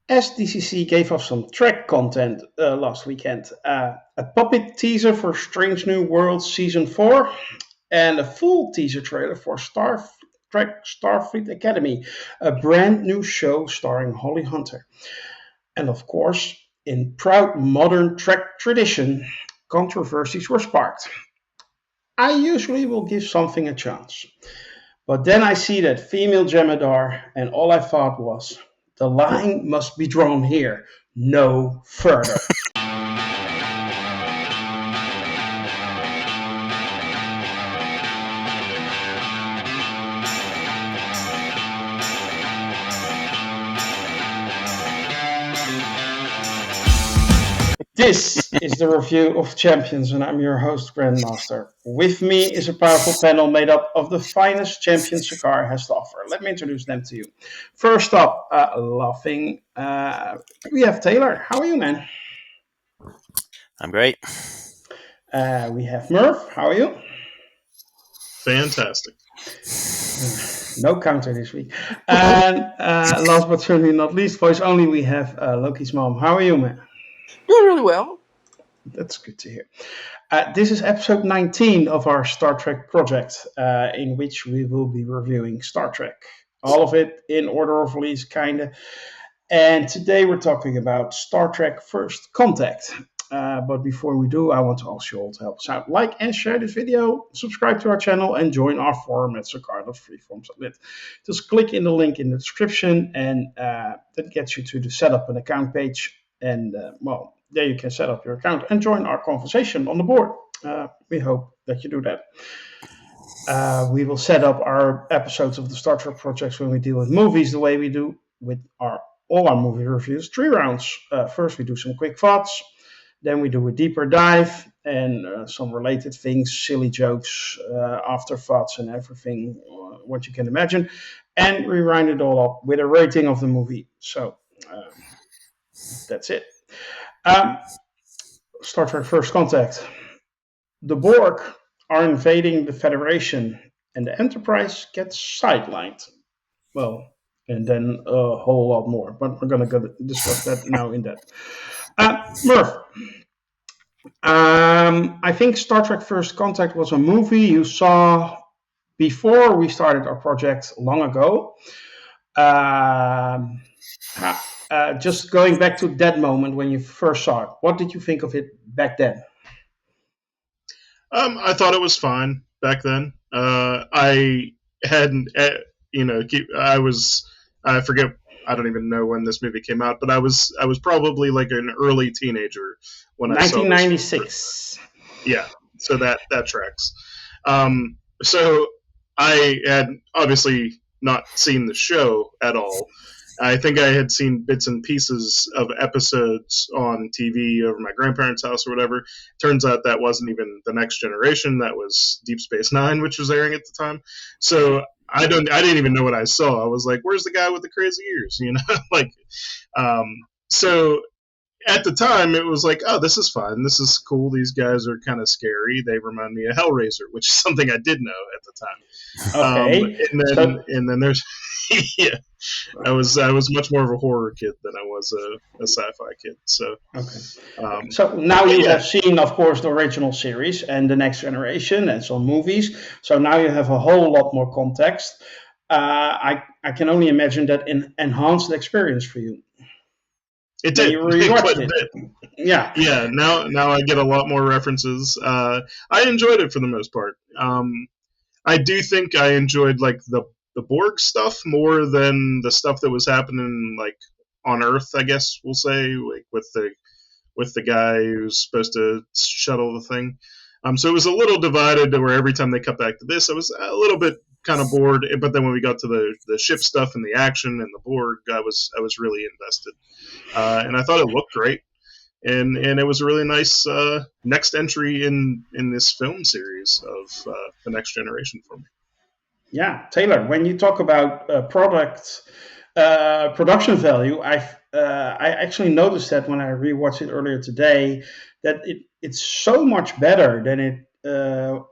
SDCC gave us some Trek content last weekend. A puppet teaser for Strange New Worlds Season 4 and a full teaser trailer for Trek Starfleet Academy, a brand new show starring Holly Hunter. And of course, in proud modern Trek tradition, controversies were sparked. I usually will give something a chance. But then I see that female Jemadar, and all I thought was, the line must be drawn here, no further. This is the review of Champions, and I'm your host, Grandmaster. With me is a powerful panel made up of the finest champions Cigar has to offer. Let me introduce them to you. First up, laughing, we have Taylor. How are you, man? I'm great. We have Merv. How are you? Fantastic. No counter this week. And last but certainly not least, voice only, we have Loki's mom. How are you, man? Doing really well. That's good to hear. This is episode 19 of our Star Trek project, in which we will be reviewing Star Trek. All of it in order of release, kind of. And today we're talking about Star Trek First Contact. But before we do, I want to ask you all to help us out. Like and share this video, subscribe to our channel, and join our forum at Cigar.freeform.lit. Just click in the link in the description, and that gets you to the setup an account page. And, there you can set up your account and join our conversation on the board. We hope that you do that. We will set up our episodes of the Star Trek projects when we deal with movies the way we do with all our movie reviews. 3 rounds. First, we do some quick thoughts. Then we do a deeper dive and some related things, silly jokes, afterthoughts, and everything, what you can imagine. And we round it all up with a rating of the movie. So that's it. Star Trek First Contact. The Borg are invading the Federation, and the Enterprise gets sidelined. Well, and then a whole lot more, but we're going to discuss that now in depth. Merv, I think Star Trek First Contact was a movie you saw before we started our project long ago. Just going back to that moment when you first saw it, what did you think of it back then? I thought it was fine back then. I hadn't, I forget, I don't even know when this movie came out, but I was probably like an early teenager when I saw 1996. Yeah, so that tracks. So I had obviously not seen the show at all. I think I had seen bits and pieces of episodes on TV over my grandparents' house or whatever. Turns out that wasn't even The Next Generation. That was Deep Space Nine, which was airing at the time. So I didn't even know what I saw. I was like, "Where's the guy with the crazy ears?" So at the time, it was like, "Oh, this is fun. This is cool. These guys are kind of scary. They remind me of Hellraiser," which is something I did know at the time. Okay. And then there's yeah. I was much more of a horror kid than I was a sci-fi kid. So okay. So now you have seen, of course, the original series and The Next Generation and some movies. So now you have a whole lot more context. I can only imagine that enhanced the experience for you. It did. You rewatched it. Yeah. Yeah. Now I get a lot more references. I enjoyed it for the most part. I do think I enjoyed like the Borg stuff more than the stuff that was happening like on Earth, I guess we'll say, like with the guy who's supposed to shuttle the thing. So it was a little divided to where every time they cut back to this, I was a little bit kind of bored. But then when we got to the ship stuff and the action and the Borg, I was really invested, and I thought it looked great. And it was a really nice next entry in this film series of The Next Generation for me. Yeah, Taylor, when you talk about production value, I actually noticed that when I rewatched it earlier today, that it's so much better than it,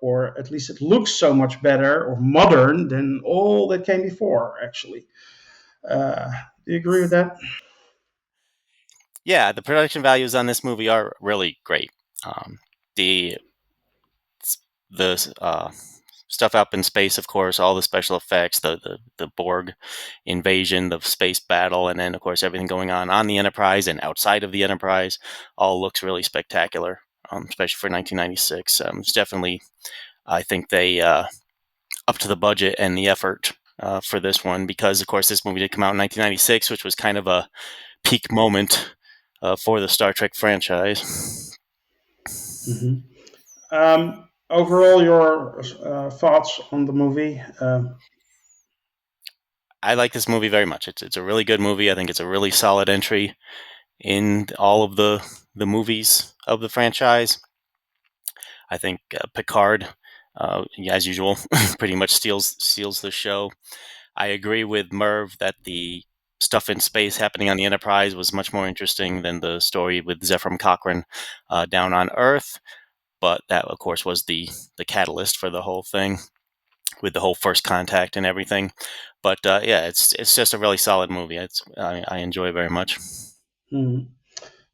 or at least it looks so much better or modern than all that came before, actually. Do you agree with that? Yeah, the production values on this movie are really great. The the stuff up in space, of course, all the special effects, the Borg invasion, the space battle, and then of course everything going on the Enterprise and outside of the Enterprise, all looks really spectacular, especially for 1996. It's definitely, I think they up to the budget and the effort for this one, because of course this movie did come out in 1996, which was kind of a peak moment for the Star Trek franchise. Mm-hmm. Overall, your thoughts on the movie? I like this movie very much. It's a really good movie. I think it's a really solid entry in all of the movies of the franchise. I think Picard, as usual, pretty much steals the show. I agree with Merv that the stuff in space happening on the Enterprise was much more interesting than the story with Zefram Cochrane down on Earth. But that, of course, was the catalyst for the whole thing, with the whole first contact and everything. But yeah, it's just a really solid movie. I enjoy it very much. Hmm.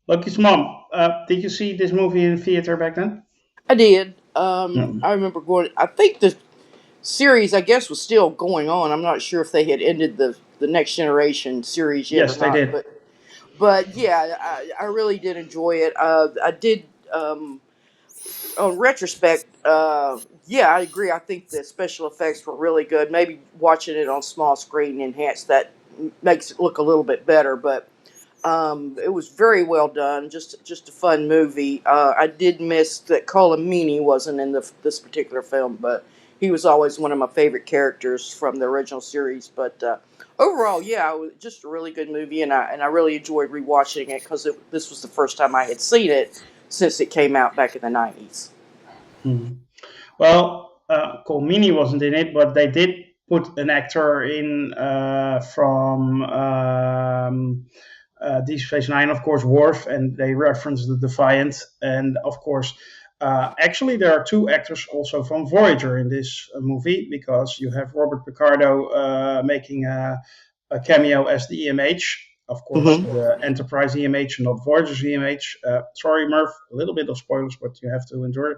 Lokismom, did you see this movie in theater back then? I did. No. I remember going. I think the series, I guess, was still going on. I'm not sure if they had ended the Next Generation series yet or Yes, they not, did. but yeah, I really did enjoy it. I did. On retrospect, yeah, I agree. I think the special effects were really good. Maybe watching it on small screen enhanced that, makes it look a little bit better, but it was very well done. Just a fun movie. I did miss that Colomini wasn't in this particular film, but he was always one of my favorite characters from the original series. But overall, yeah, it was just a really good movie, and I really enjoyed rewatching it because this was the first time I had seen it since it came out back in the '90s. Hmm. Well, Colmini wasn't in it, but they did put an actor in from Deep Space Nine, of course, Worf, and they reference the Defiant, and of course, actually, there are two actors also from Voyager in this movie, because you have Robert Picardo making a cameo as the EMH. Of course, Mm-hmm. the Enterprise EMH, not Voyager's EMH. Sorry, Merv, a little bit of spoilers, but you have to endure it.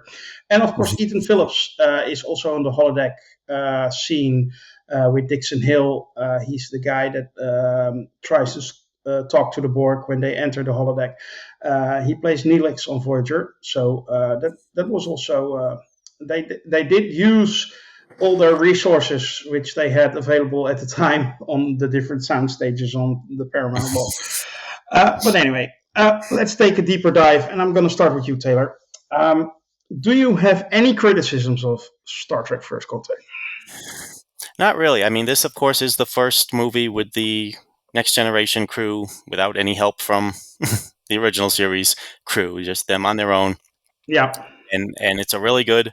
And of course, Ethan Phillips is also on the holodeck scene with Dixon Hill. He's the guy that tries to talk to the Borg when they enter the holodeck. He plays Neelix on Voyager, so that was also they did use all their resources which they had available at the time on the different sound stages on the Paramount wall. But anyway, let's take a deeper dive, and I'm going to start with you, Taylor. Do you have any criticisms of Star Trek First Contact? Not really. I mean, this, of course, is the first movie with the Next Generation crew without any help from the original series crew, just them on their own. Yeah. And it's a really good,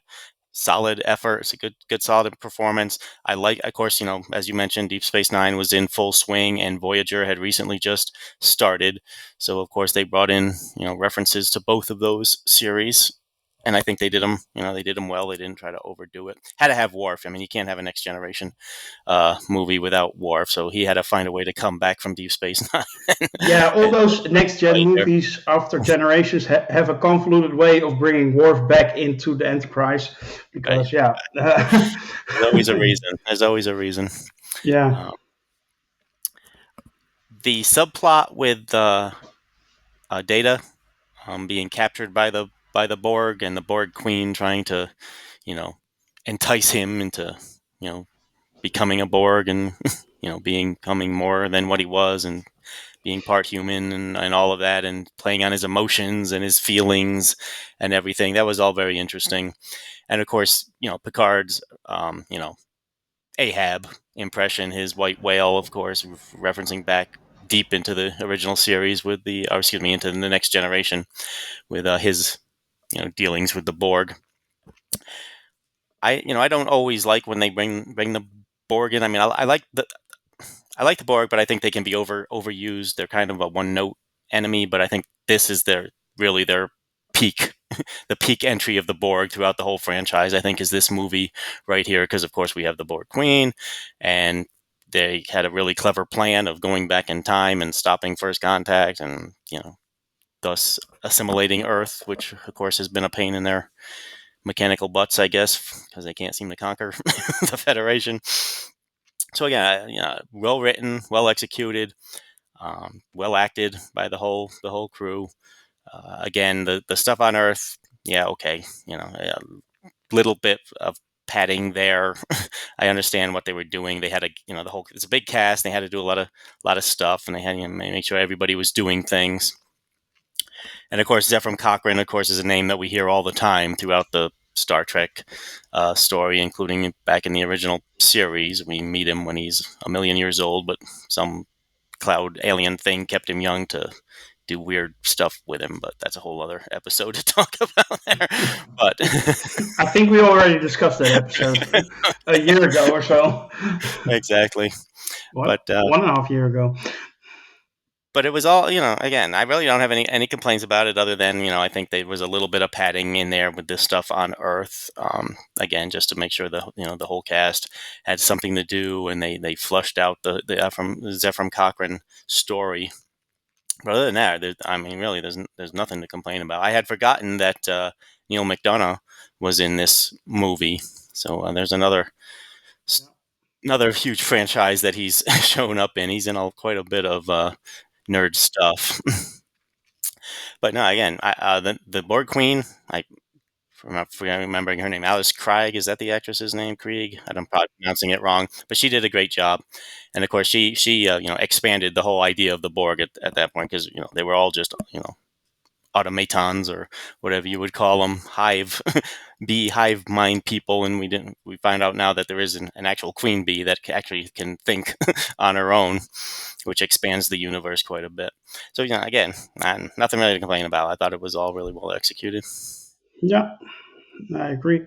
solid effort. It's a good solid performance. I like, of course, as you mentioned, Deep Space Nine was in full swing, and Voyager had recently just started. So, of course, they brought in, references to both of those series. And I think they did them, they did them well. They didn't try to overdo it. Had to have Worf. I mean, you can't have a Next Generation movie without Worf, so he had to find a way to come back from Deep Space Nine. Yeah, all those next gen Right there. movies after Generations have a convoluted way of bringing Worf back into the Enterprise, Right. because yeah, There's always a reason. There's always a reason. yeah, The subplot with Data being captured by the Borg, and the Borg Queen trying to, you know, entice him into, becoming a Borg, and becoming more than what he was, and being part human, and all of that, and playing on his emotions and his feelings and everything. That was all very interesting. And of course, Picard's, Ahab impression, his white whale, of course, referencing back deep into the original series into the Next Generation with his, dealings with the Borg. I don't always like when they bring the Borg in. I mean, I like the Borg, but I think they can be overused. They're kind of a one note enemy, but I think this is really their peak, the peak entry of the Borg throughout the whole franchise. I think is this movie right here, because of course we have the Borg Queen, and they had a really clever plan of going back in time and stopping First Contact, and thus assimilating Earth, which of course has been a pain in their mechanical butts, I guess, because they can't seem to conquer the Federation. So again, well written, well executed, well acted by the whole crew. Again, the stuff on Earth, yeah, okay, a little bit of padding there. I understand what they were doing. They had the whole. It's a big cast. They had to do a lot of stuff, and they had to make sure everybody was doing things. And of course, Zephram Cochrane, of course, is a name that we hear all the time throughout the Star Trek story, including back in the original series. We meet him when he's a million years old, but some cloud alien thing kept him young to do weird stuff with him. But that's a whole other episode to talk about there. But I think we already discussed that episode a year ago or so. exactly. What? But 1.5 years ago. But it was all, again, I really don't have any complaints about it other than, I think there was a little bit of padding in there with this stuff on Earth. Again, just to make sure the whole cast had something to do, and they flushed out the Zephram Cochrane story. But other than that, really, there's nothing to complain about. I had forgotten that Neil McDonough was in this movie. So there's another huge franchise that he's shown up in. He's in quite a bit of nerd stuff. But no, again, the Borg Queen, I'm remembering her name, Alice Krieg. Is that the actress's name? Krieg? I'm probably pronouncing it wrong, but she did a great job. And of course, she expanded the whole idea of the Borg at that point, because they were all just automatons or whatever you would call them, hive mind people, and we find out now that there is an actual queen bee that actually can think on her own, which expands the universe quite a bit. So again, nothing really to complain about. I thought it was all really well executed. Yeah, I agree.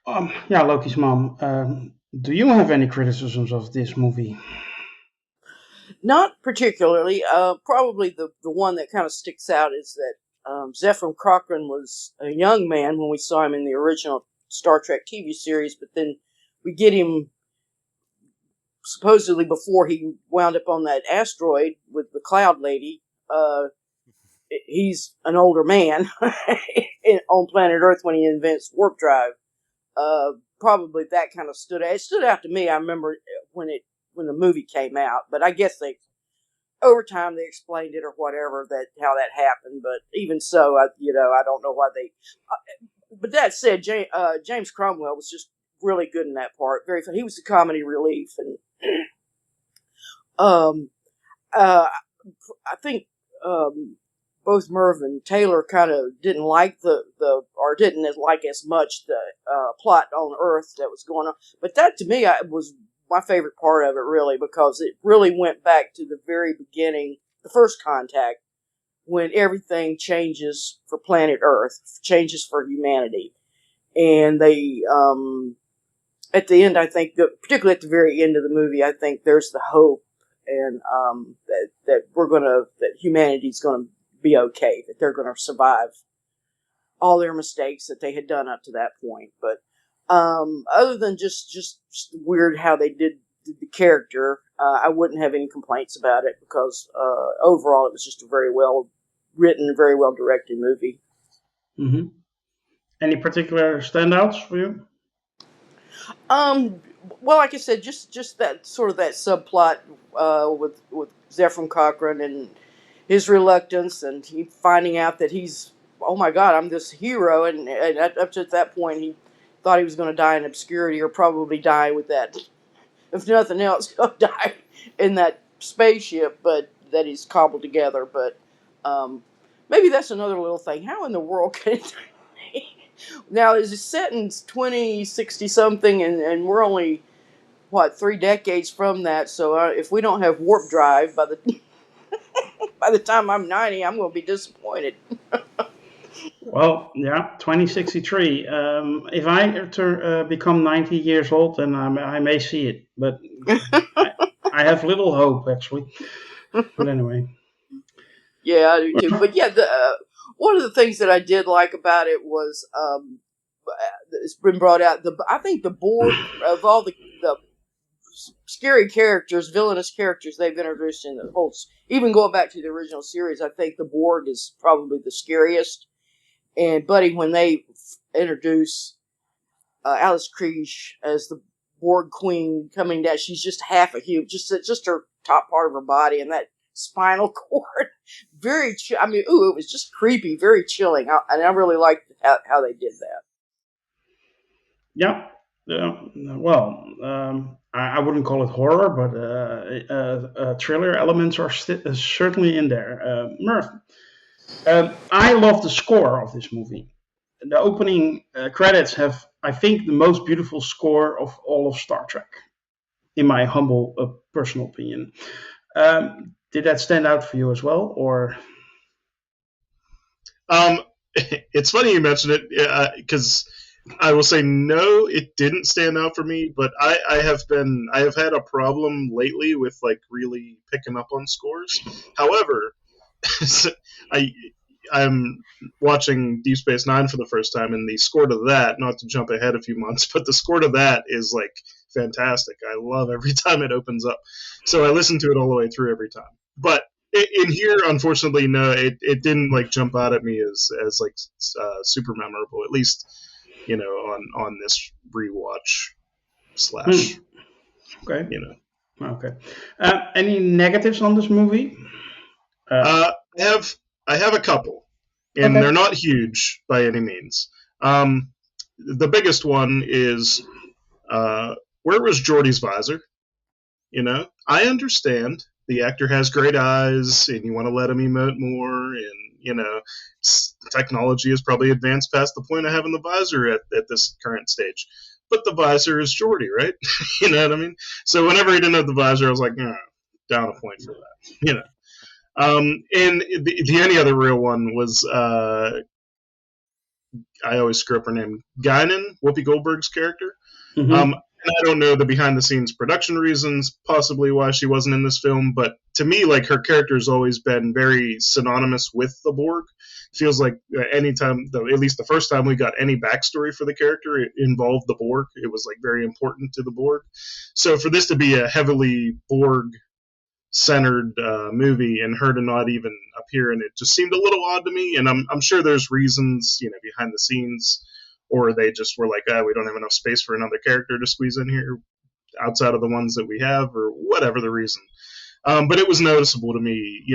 Yeah, Loki's mom. Do you have any criticisms of this movie? Not particularly. Probably the one that kind of sticks out is that Zephram Cochrane was a young man when we saw him in the original Star Trek TV series, but then we get him supposedly before he wound up on that asteroid with the Cloud Lady. He's an older man on planet Earth when he invents warp drive. Probably that kind of stood out. It stood out to me. I remember when the movie came out, but I guess over time they explained it or whatever, that how that happened. But even so, I don't know why they. But that said, James Cromwell was just really good in that part. Very fun. He was the comedy relief, and I think both Merv and Taylor kind of didn't like or didn't like as much the plot on Earth that was going on. But that to me was my favorite part of it, really, because it really went back to the very beginning, the first contact, when everything changes for planet Earth, changes for humanity. And they, at the end, I think, particularly at the very end of the movie, I think there's the hope, and that humanity's gonna be okay, that they're gonna survive all their mistakes that they had done up to that point. But other than just weird how they did the character, I wouldn't have any complaints about it, because overall it was just a very well written, very well directed movie. Mm-hmm. Any particular standouts for you? Well, like I said, just that sort of that subplot with Zephram Cochrane and his reluctance, and he finding out that he's, oh my God, I'm this hero, and up to that point he thought he was going to die in obscurity, or probably die with that, if nothing else, he'll die in that spaceship, but that he's cobbled together. But maybe that's another little thing. How in the world can it now, is it set in 2060 something, and we're only, 3 decades from that, so if we don't have warp drive by the time I'm 90, I'm going to be disappointed. Well, yeah, 2063. If I become 90 years old, then I may see it, but I have little hope, actually. But anyway. Yeah, I do too. But yeah, one of the things that I did like about it was, it's been brought out, I think the Borg, of all the scary characters, villainous characters they've introduced in the whole. Even going back to the original series, I think the Borg is probably the scariest. And Buddy, when they introduce Alice Kriege as the Borg Queen coming down, she's just half a human, just her top part of her body and that spinal cord. Very, I mean, it was just creepy, very chilling, and I really liked how they did that. Yeah. Well, I wouldn't call it horror, but thriller elements are certainly in there. Merv, I love the score of this movie. The opening credits have, I think, the most beautiful score of all of Star Trek, in my humble personal opinion. Did that stand out for you as well, or? It's funny you mentioned it because I will say no, it didn't stand out for me. But I have had a problem lately with like really picking up on scores. However, I'm watching Deep Space Nine for the first time, and the score to that, not to jump ahead a few months, but the score to that is like fantastic. I love every time it opens up. So I listen to it all the way through every time. But in here, unfortunately, no, it didn't like jump out at me as like super memorable. At least, on this rewatch slash. Okay. Okay. Any negatives on this movie? I have a couple, and they're not huge by any means. The biggest one is where was Geordi's visor? I understand the actor has great eyes, and you want to let him emote more, and technology has probably advanced past the point of having the visor at this current stage. But the visor is Geordi, right? You know what I mean? So whenever he didn't have the visor, I was like, down a point for that. And the only other real one was I always screw up her name, Guinan, Whoopi Goldberg's character. Mm-hmm. And I don't know the behind-the-scenes production reasons, possibly why she wasn't in this film, but to me, like, her character has always been very synonymous with the Borg. Feels like anytime, at least the first time we got any backstory for the character, it involved the Borg. It was, like, very important to the Borg. So for this to be a heavily Borg-centered movie and her to not even appear in it just seemed a little odd to me, and I'm sure there's reasons, behind the scenes, or they just were like, we don't have enough space for another character to squeeze in here outside of the ones that we have, or whatever the reason. But it was noticeable to me,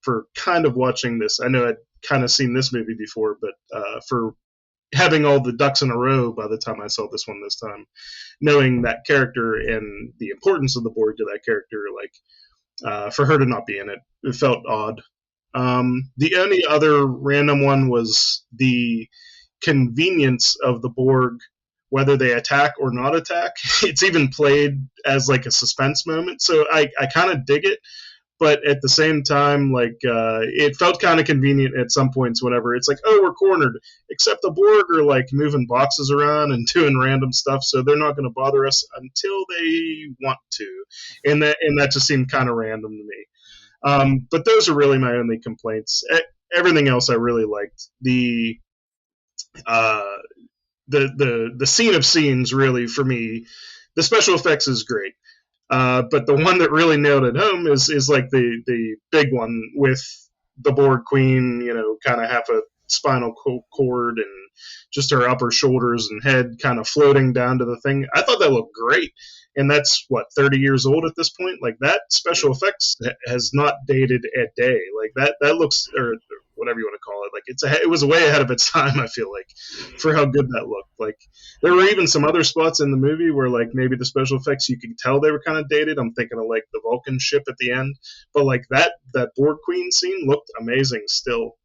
for kind of watching this. I know I'd kind of seen this movie before, but for having all the ducks in a row by the time I saw this one this time, knowing that character and the importance of the Borg to that character, like, for her to not be in it, it felt odd. The only other random one was the convenience of the Borg, whether they attack or not attack. It's even played as like a suspense moment, so I kind of dig it, but at the same time, like, it felt kind of convenient at some points whenever it's like, we're cornered, except the Borg are like moving boxes around and doing random stuff, so they're not going to bother us until they want to, and that just seemed kind of random to me. But those are really my only complaints. Everything else I really liked. The scene of scenes, really, for me, the special effects is great. But the one that really nailed it home is like the big one with the Borg Queen, kind of half a spinal cord and just her upper shoulders and head kind of floating down to the thing. I thought that looked great. And that's, 30 years old at this point? Like, that special effects has not dated a day. Like, that looks, or whatever you want to call it, like, it was way ahead of its time, I feel like, for how good that looked. Like, there were even some other spots in the movie where, like, maybe the special effects, you could tell they were kind of dated. I'm thinking of, like, the Vulcan ship at the end. But, like, that Borg Queen scene looked amazing still.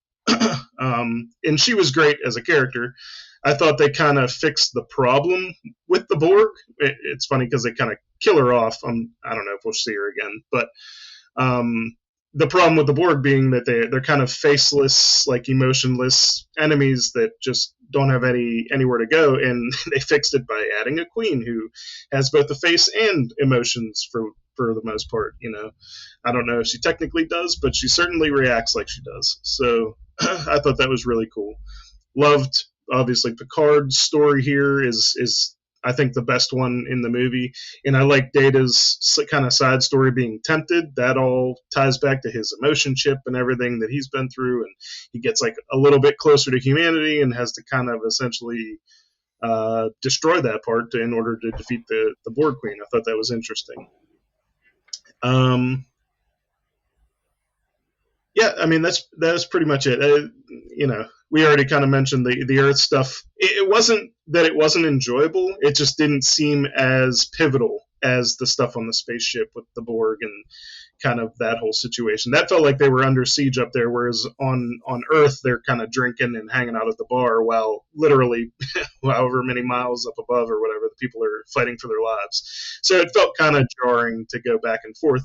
And she was great as a character. I thought they kind of fixed the problem with the Borg. It's funny because they kind of kill her off. I don't know if we'll see her again, but the problem with the Borg being that they're kind of faceless, like emotionless enemies that just don't have anywhere to go, and they fixed it by adding a queen who has both a face and emotions for the most part. I don't know if she technically does, but she certainly reacts like she does. So I thought that was really cool. Loved, obviously, Picard's story here is I think the best one in the movie. And I like Data's kind of side story being tempted. That all ties back to his emotion chip and everything that he's been through, and he gets like a little bit closer to humanity and has to kind of essentially destroy that part in order to defeat the Borg Queen. I thought that was interesting. Yeah, I mean that's pretty much it. We already kind of mentioned the Earth stuff. It wasn't that it wasn't enjoyable. It just didn't seem as pivotal as the stuff on the spaceship with the Borg and kind of that whole situation. That felt like they were under siege up there, whereas on Earth they're kind of drinking and hanging out at the bar while literally however many miles up above or whatever the people are fighting for their lives. So it felt kind of jarring to go back and forth.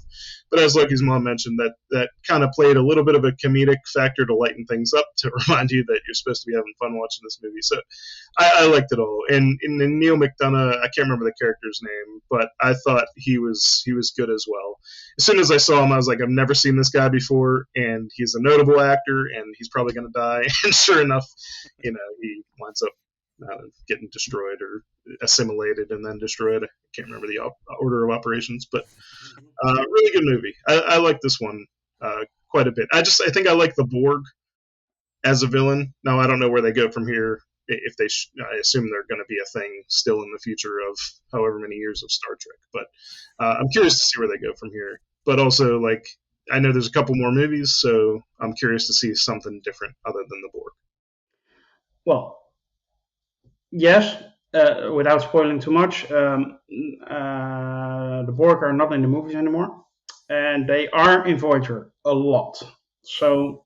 But as Lokismom mentioned, that kind of played a little bit of a comedic factor to lighten things up, to remind you that you're supposed to be having fun watching this movie. So I liked it all. And Neil McDonough, I can't remember the character's name, but I thought he was good as well. As soon as I saw him, I was like, I've never seen this guy before, and he's a notable actor, and he's probably going to die. And sure enough, he winds up getting destroyed or assimilated and then destroyed. I can't remember the order of operations, but really good movie. I like this one quite a bit. I think I like the Borg as a villain. Now I don't know where they go from here. If they, I assume they're going to be a thing still in the future of however many years of Star Trek. But I'm curious to see where they go from here. But also, like, I know there's a couple more movies, so I'm curious to see something different other than the Borg. Well, yes, without spoiling too much, the Borg are not in the movies anymore, and they are in Voyager a lot. So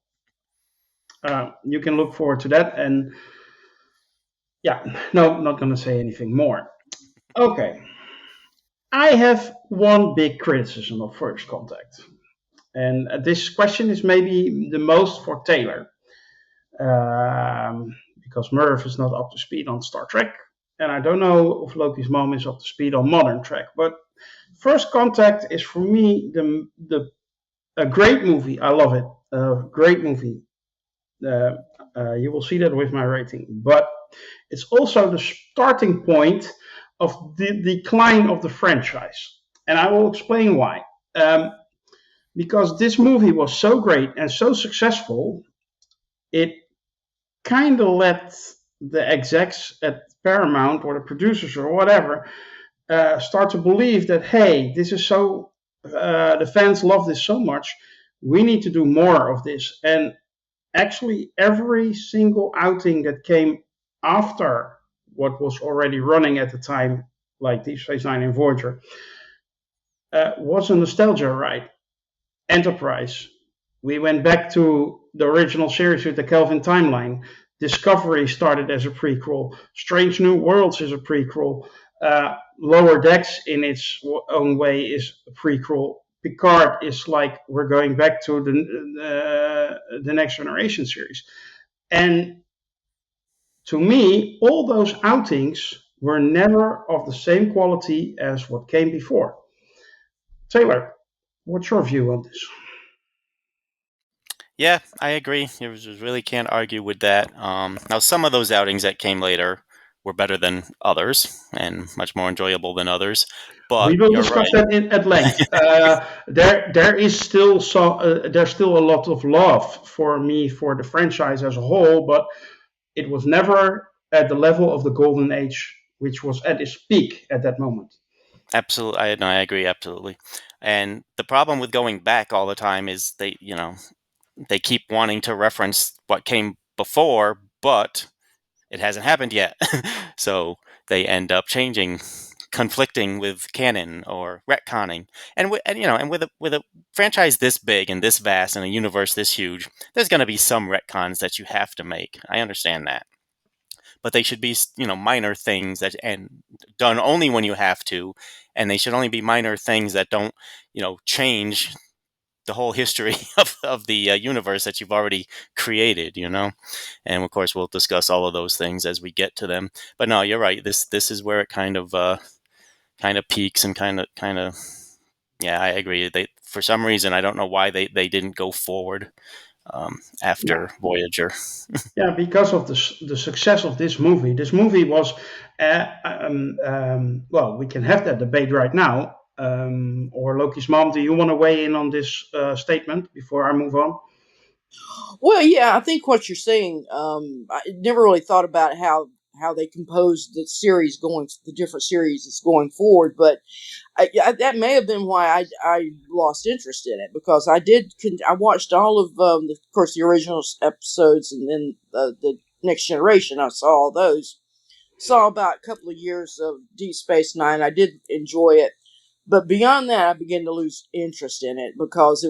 you can look forward to that. And yeah, no, not going to say anything more. Okay. I have one big criticism of First Contact. And this question is maybe the most for Taylor. Because Merv is not up to speed on Star Trek. And I don't know if Lokismom is up to speed on modern Trek. But First Contact is for me a great movie. I love it. A great movie. You will see that with my rating. But it's also the starting point of the decline of the franchise. And I will explain why. Because this movie was so great and so successful, it kind of let the execs at Paramount or the producers or whatever start to believe that, hey, this is so, the fans love this so much, we need to do more of this. And actually, every single outing that came after what was already running at the time, like Deep Space Nine and Voyager, was a nostalgia ride. Enterprise. We went back to the original series with the Kelvin timeline. Discovery started as a prequel. Strange New Worlds is a prequel. Lower Decks, in its own way, is a prequel. Picard is like we're going back to the Next Generation series. And to me, all those outings were never of the same quality as what came before. Taylor, what's your view on this? Yeah, I agree. You really can't argue with that. Now, some of those outings that came later were better than others and much more enjoyable than others. But we will you're discuss right. that at length. There is still there's still a lot of love for me for the franchise as a whole, but it was never at the level of the Golden Age, which was at its peak at that moment. Absolutely, I agree absolutely. And the problem with going back all the time is they keep wanting to reference what came before, but it hasn't happened yet. So they end up changing, conflicting with canon or retconning. And with a franchise this big and this vast and a universe this huge, there's going to be some retcons that you have to make. I understand that. But they should be, minor things that and done only when you have to, and they should only be minor things that don't, change the whole history of the universe that you've already created, and of course we'll discuss all of those things as we get to them. But no, you're right. This is where it kind of peaks and kind of yeah, I agree. They, for some reason, I don't know why they didn't go forward. after Voyager. Yeah, because of the success of this movie. This movie was, well, we can have that debate right now. Or Loki's mom, do you want to weigh in on this statement before I move on? Well, yeah, I think what you're saying. I never really thought about how they composed the series the different series that's going forward, but that may have been why I lost interest in it, because I watched all of of course the original episodes, and then the Next Generation. I saw all those. Saw about a couple of years of Deep Space Nine. I did enjoy it, but beyond that, I began to lose interest in it because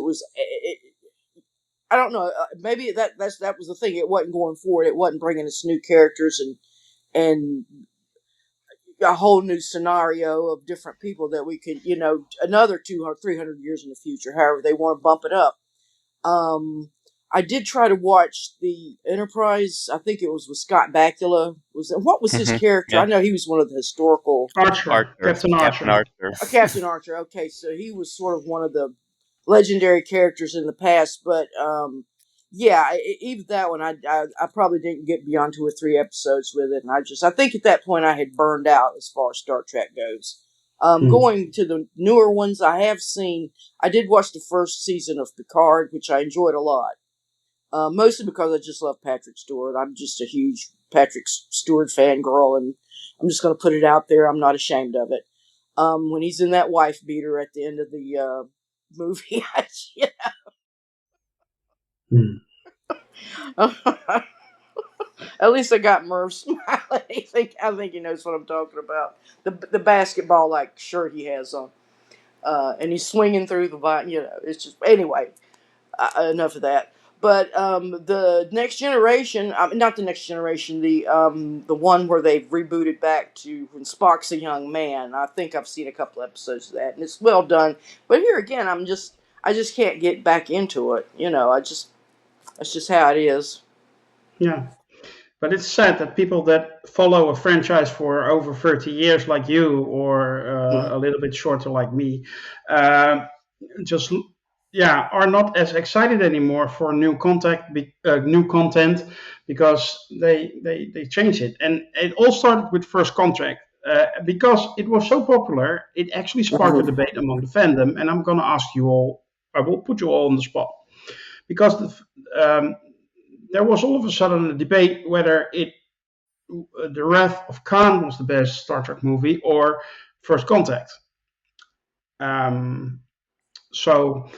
I don't know. Maybe that was the thing. It wasn't going forward. It wasn't bringing us new characters and a whole new scenario of different people that we could, another 200, 300 years in the future, however they want to bump it up. I did try to watch the Enterprise. I think it was with Scott Bakula. What was his character? Yeah, I know he was one of the historical Archer, Captain Captain Archer. Archer. Captain Archer. Okay, so he was sort of one of the legendary characters in the past, but yeah, even that one, I probably didn't get beyond 2 or 3 episodes with it, and I think at that point I had burned out as far as Star Trek goes. Going to the newer ones, I did watch the first season of Picard, which I enjoyed a lot. Mostly because I just love Patrick Stewart. I'm just a huge Patrick Stewart fangirl, and I'm just going to put it out there. I'm not ashamed of it. When he's in that wife beater at the end of the movie, at least I got Merv smiling. I think he knows what I'm talking about. The basketball like shirt he has on, and he's swinging through the vine. It's just anyway. Enough of that. But the Next Generation, not the Next Generation, the one where they've rebooted back to when Spock's a young man. I think I've seen a couple episodes of that, and it's well done. But here again, I just can't get back into it. That's just how it is. Yeah. But it's sad that people that follow a franchise for over 30 years, like you, or a little bit shorter, like me, uh, just are not as excited anymore for new content because they change it. And it all started with First Contact. Because it was so popular, it actually sparked a debate among the fandom. And I'm going to ask you all, I will put you all on the spot. Because there was all of a sudden a debate whether The Wrath of Khan was the best Star Trek movie or First Contact. So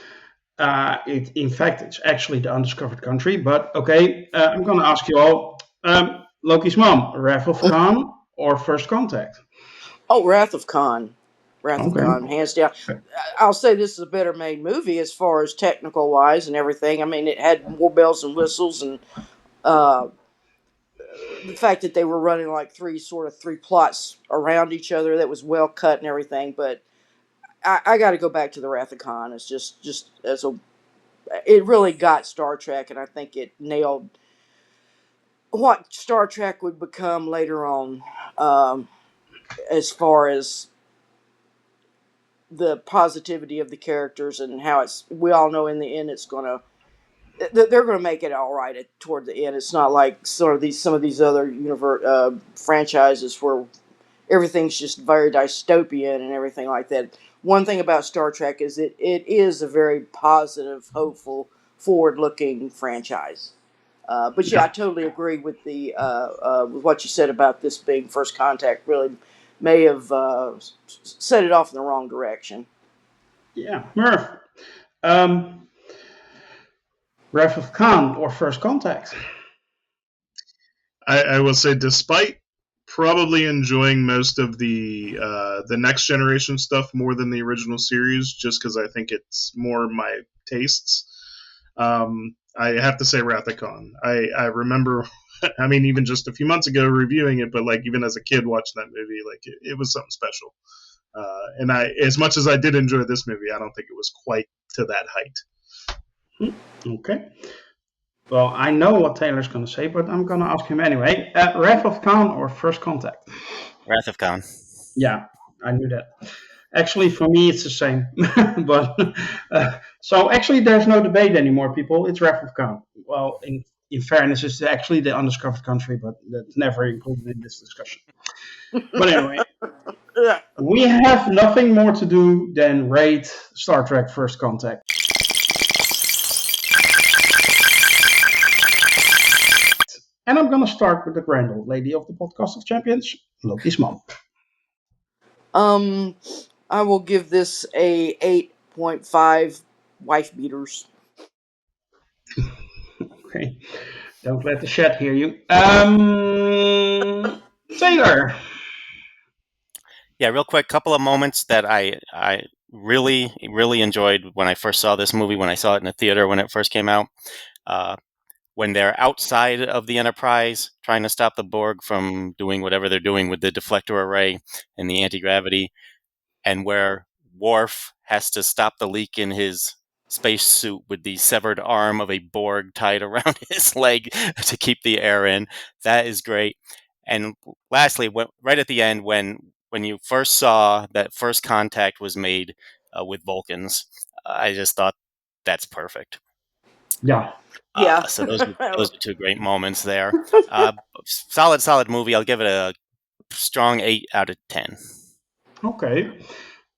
in fact, it's actually The Undiscovered Country. But okay, I'm going to ask you all: Loki's mom, Wrath of Khan or First Contact? Oh, Wrath of Khan. Wrath of Okay. Khan, hands down. I'll say this is a better made movie as far as technical wise and everything. I mean, it had more bells and whistles, and uh, the fact that they were running like three plots around each other that was well cut and everything. But I got to go back to the Wrath of Khan. It's just it really got Star Trek, and I think it nailed what Star Trek would become later on, as far as the positivity of the characters and how we all know in the end they're gonna make it all right toward the end. It's not like some of these other franchises where everything's just very dystopian and everything like that. One thing about Star Trek is it is a very positive, hopeful, forward-looking franchise. But yeah, I totally agree with with what you said about this being First Contact. Really, may have set it off in the wrong direction. Yeah, Merv. Wrath of Khan or First Contact? I will say, despite probably enjoying most of the Next Generation stuff more than the original series, just because I think it's more my tastes, I have to say Wrath of Khan. I remember, I mean, even just a few months ago reviewing it, but like even as a kid watching that movie, like it was something special. And as much as I did enjoy this movie, I don't think it was quite to that height. Okay. Well, I know what Taylor's going to say, but I'm going to ask him anyway. Wrath of Khan or First Contact? Wrath of Khan. Yeah, I knew that. Actually, for me, it's the same. But so actually, there's no debate anymore, people. It's Wrath of Khan. Well, in fairness, it's actually the undiscovered country, but that's never included in this discussion. But anyway, we have nothing more to do than rate Star Trek First Contact. And I'm going to start with the grand old lady of the podcast of champions, Lokismom. I will give this a 8.5 wife beaters. Okay, don't let the chat hear you. Taylor. Yeah, real quick, couple of moments that I really enjoyed when I first saw this movie, when I saw it in the theater when it first came out. When they're outside of the Enterprise trying to stop the Borg from doing whatever they're doing with the deflector array and the anti-gravity, and where Worf has to stop the leak in his spacesuit with the severed arm of a Borg tied around his leg to keep the air in. That is great. And lastly, right at the end, when you first saw that first contact was made with Vulcans, I just thought that's perfect. Yeah. Yeah. So those are two great moments there. Solid movie. I'll give it a strong 8 out of 10. Okay.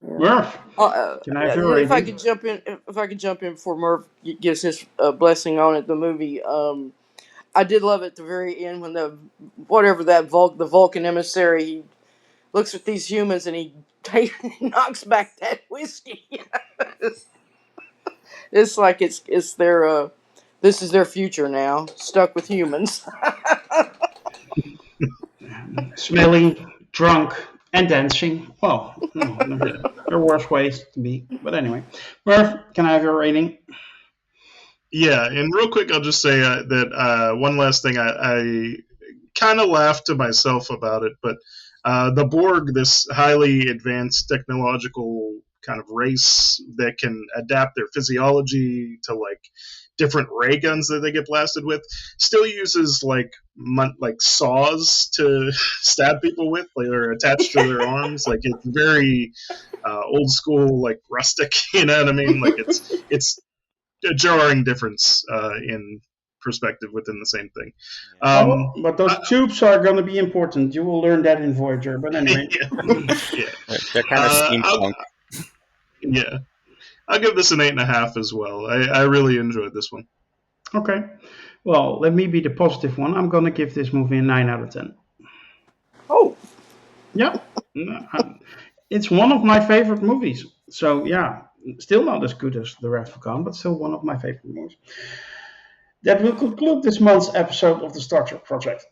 Yeah. Merv, can I have your If I rating? could jump in, before Merv gives his blessing on it, the movie. I did love it at the very end when the Vulcan emissary, he looks at these humans and he knocks back that whiskey. It's like it's their this is their future now, stuck with humans. Smelly, drunk, and dancing. Well, no, Yeah. there are worse ways to be. But anyway, Merv, can I have your rating? Yeah, and real quick, I'll just say that one last thing. I kind of laughed to myself about it, but the Borg, this highly advanced technological kind of race that can adapt their physiology to like different ray guns that they get blasted with, still uses like saws to stab people with, like they're attached to their arms. Like it's very old school, like rustic. You know what I mean? Like it's a jarring difference in perspective within the same thing. Oh, but those I, tubes are going to be important. You will learn that in Voyager. But anyway. yeah, They're kind of steampunk. yeah. I'll give this an 8.5 as well. I really enjoyed this one. Okay. Well, let me be the positive one. I'm going to give this movie a 9 out of 10. Oh, Yeah. It's one of my favorite movies. So, yeah, still not as good as The Wrath of Khan, but still one of my favorite movies. That will conclude this month's episode of the Star Trek Project.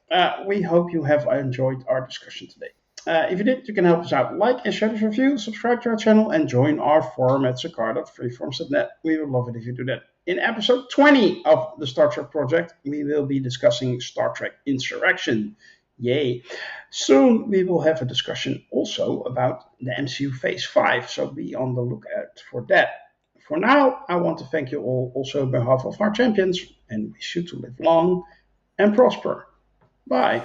We hope you have enjoyed our discussion today. If you did, you can help us out. Like and share this review, subscribe to our channel, and join our forum at sakar.freeforms.net. We would love it if you do that. In episode 20 of the Star Trek Project, we will be discussing Star Trek Insurrection. Yay. Soon we will have a discussion also about the MCU Phase 5, so be on the lookout for that. For now, I want to thank you all also on behalf of our champions and wish you to live long and prosper. Bye.